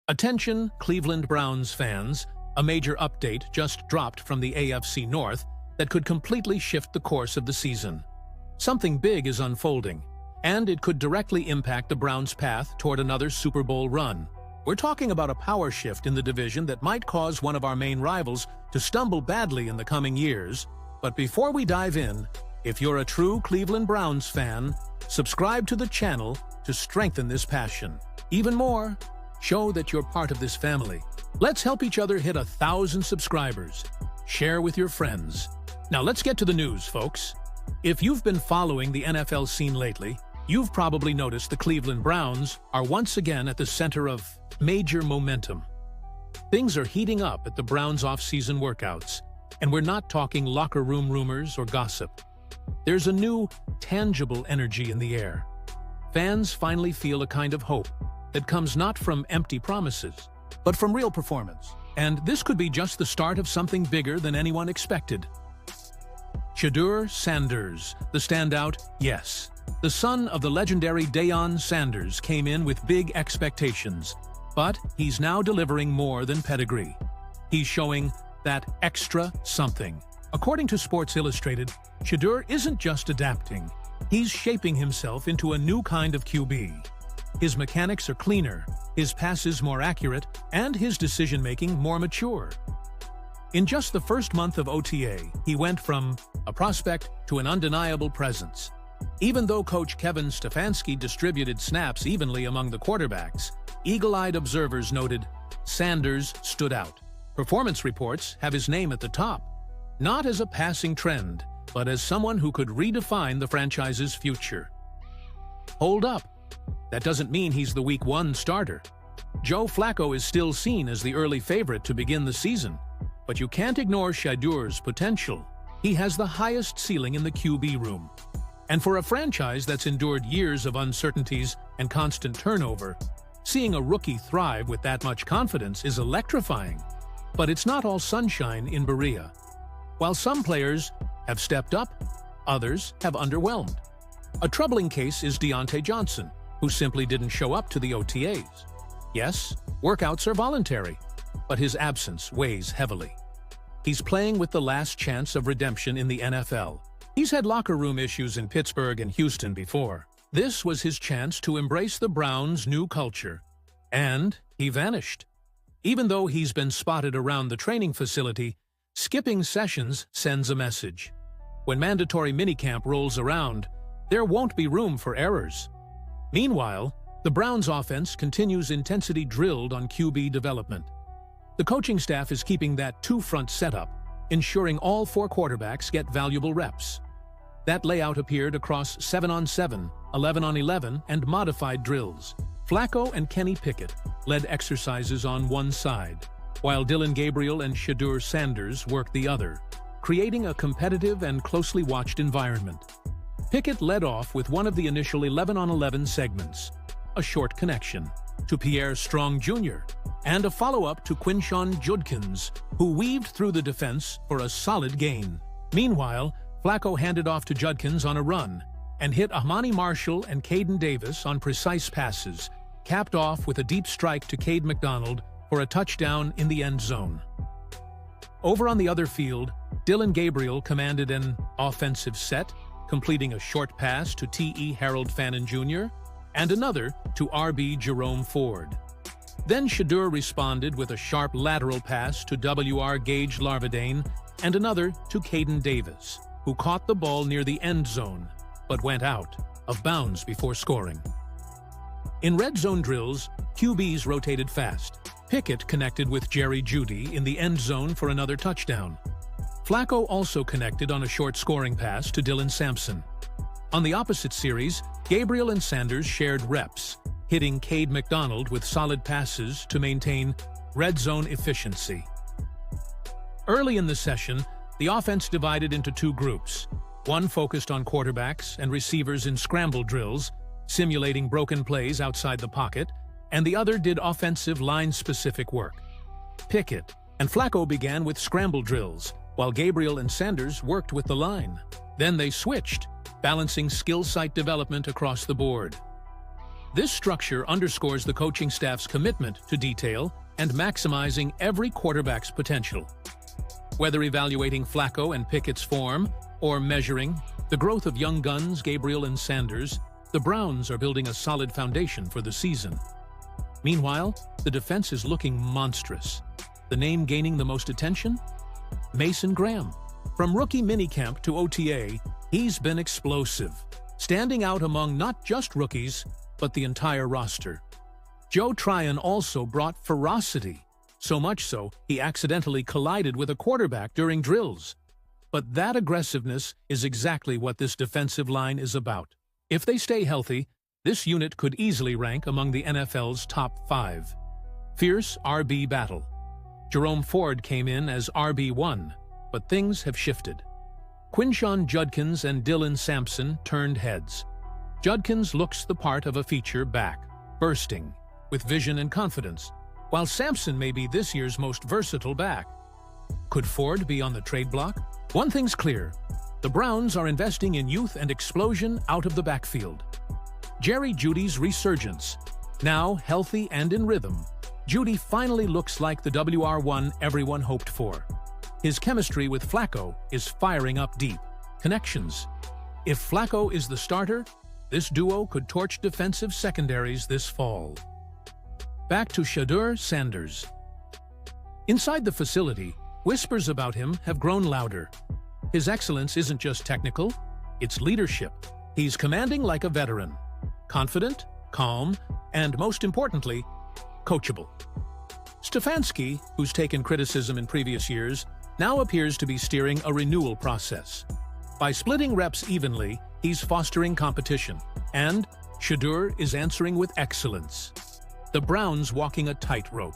Attention, Cleveland Browns fans, a major update just dropped from the AFC North that could completely shift the course of the season. Something big is unfolding, and it could directly impact the Browns' path toward another Super Bowl run. We're talking about a power shift in the division that might cause one of our main rivals to stumble badly in the coming years. But before we dive in, if you're a true Cleveland Browns fan, subscribe to the channel to strengthen this passion. Even more, show that you're part of this family. Let's help each other hit 1,000 subscribers. Share with your friends. Now let's get to the news, folks. If you've been following the NFL scene lately, you've probably noticed the Cleveland Browns are once again at the center of major momentum. Things are heating up at the Browns' off-season workouts, and we're not talking locker room rumors or gossip. There's a new, tangible energy in the air. Fans finally feel a kind of hope that comes not from empty promises, but from real performance. And this could be just the start of something bigger than anyone expected. Shedeur Sanders, the standout, yes. The son of the legendary Deion Sanders came in with big expectations, but he's now delivering more than pedigree. He's showing that extra something. According to Sports Illustrated, Shedeur isn't just adapting, he's shaping himself into a new kind of QB. His mechanics are cleaner, his passes more accurate, and his decision-making more mature. In just the first month of OTA, he went from a prospect to an undeniable presence. Even though coach Kevin Stefanski distributed snaps evenly among the quarterbacks, eagle-eyed observers noted Sanders stood out. Performance reports have his name at the top, not as a passing trend, but as someone who could redefine the franchise's future. Hold up. That doesn't mean he's the Week 1 starter. Joe Flacco is still seen as the early favorite to begin the season, but you can't ignore Shedeur's potential. He has the highest ceiling in the QB room. And for a franchise that's endured years of uncertainties and constant turnover, seeing a rookie thrive with that much confidence is electrifying. But it's not all sunshine in Berea. While some players have stepped up, others have underwhelmed. A troubling case is Diontae Johnson, who simply didn't show up to the OTAs. Yes, workouts are voluntary, but his absence weighs heavily. He's playing with the last chance of redemption in the NFL. He's had locker room issues in Pittsburgh and Houston before. This was his chance to embrace the Browns' new culture. And he vanished. Even though he's been spotted around the training facility, skipping sessions sends a message. When mandatory minicamp rolls around, there won't be room for errors. Meanwhile, the Browns' offense continues intensity drilled on QB development. The coaching staff is keeping that two-front setup, ensuring all 4 quarterbacks get valuable reps. That layout appeared across 7-on-7, 11-on-11, and modified drills. Flacco and Kenny Pickett led exercises on one side, while Dillon Gabriel and Shedeur Sanders worked the other, creating a competitive and closely watched environment. Pickett led off with one of the initial 11-on-11 segments, a short connection to Pierre Strong Jr., and a follow-up to Quinshon Judkins, who weaved through the defense for a solid gain. Meanwhile, Flacco handed off to Judkins on a run and hit Ahmani Marshall and Caden Davis on precise passes, capped off with a deep strike to Cade McDonald for a touchdown in the end zone. Over on the other field, Dillon Gabriel commanded an offensive set, completing a short pass to T.E. Harold Fannin Jr. and another to R.B. Jerome Ford. Then Shedeur responded with a sharp lateral pass to W.R. Gage Larvadain and another to Caden Davis, who caught the ball near the end zone, but went out of bounds before scoring. In red zone drills, QBs rotated fast. Pickett connected with Jerry Jeudy in the end zone for another touchdown. Flacco also connected on a short scoring pass to Dylan Sampson. On the opposite series, Gabriel and Sanders shared reps, hitting Cade McDonald with solid passes to maintain red zone efficiency. Early in the session, the offense divided into 2 groups. One focused on quarterbacks and receivers in scramble drills, simulating broken plays outside the pocket, and the other did offensive line-specific work. Pickett and Flacco began with scramble drills, while Gabriel and Sanders worked with the line. Then they switched, balancing skill site development across the board. This structure underscores the coaching staff's commitment to detail and maximizing every quarterback's potential. Whether evaluating Flacco and Pickett's form or measuring the growth of young guns Gabriel and Sanders, the Browns are building a solid foundation for the season. Meanwhile, the defense is looking monstrous. The name gaining the most attention? Mason Graham. From rookie minicamp to OTA, he's been explosive, standing out among not just rookies, but the entire roster. Joe Tryon also brought ferocity, so much so he accidentally collided with a quarterback during drills. But that aggressiveness is exactly what this defensive line is about. If they stay healthy, this unit could easily rank among the NFL's top 5. Fierce RB battle. Jerome Ford came in as RB1, but things have shifted. Quinshon Judkins and Dylan Sampson turned heads. Judkins looks the part of a feature back, bursting, with vision and confidence, while Sampson may be this year's most versatile back. Could Ford be on the trade block? One thing's clear. The Browns are investing in youth and explosion out of the backfield. Jerry Jeudy's resurgence. Now healthy and in rhythm, Jeudy finally looks like the WR1 everyone hoped for. His chemistry with Flacco is firing up deep. Connections. If Flacco is the starter, this duo could torch defensive secondaries this fall. Back to Shedeur Sanders. Inside the facility, whispers about him have grown louder. His excellence isn't just technical, it's leadership. He's commanding like a veteran. Confident, calm, and most importantly, coachable. Stefanski, who's taken criticism in previous years, now appears to be steering a renewal process. By splitting reps evenly, he's fostering competition, and Shedeur is answering with excellence. The Browns walking a tightrope.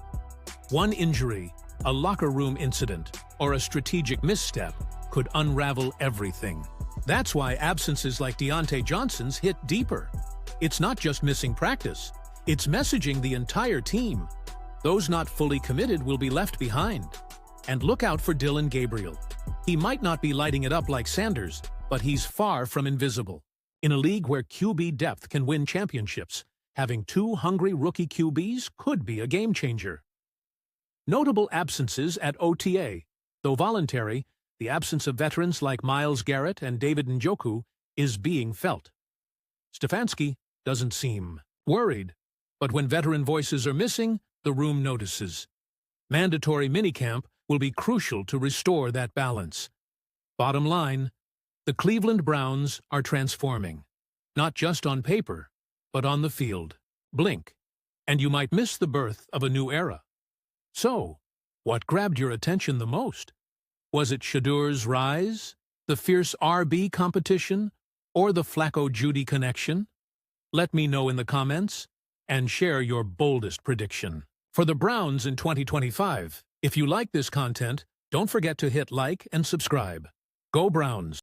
One injury, a locker room incident, or a strategic misstep could unravel everything. That's why absences like Deontay Johnson's hit deeper. It's not just missing practice, it's messaging the entire team. Those not fully committed will be left behind. And look out for Dylan Gabriel. He might not be lighting it up like Sanders, but he's far from invisible. In a league where QB depth can win championships, having 2 hungry rookie QBs could be a game-changer. Notable absences at OTA. Though voluntary, the absence of veterans like Myles Garrett and David Njoku is being felt. Stefanski doesn't seem worried, but when veteran voices are missing, the room notices. Mandatory minicamp will be crucial to restore that balance. Bottom line, the Cleveland Browns are transforming, not just on paper, but on the field. Blink, and you might miss the birth of a new era. So, what grabbed your attention the most? Was it Shedeur's rise, the fierce RB competition, or the Flacco-Jeudy connection? Let me know in the comments, and share your boldest prediction for the Browns in 2025. If you like this content, don't forget to hit like and subscribe. Go Browns!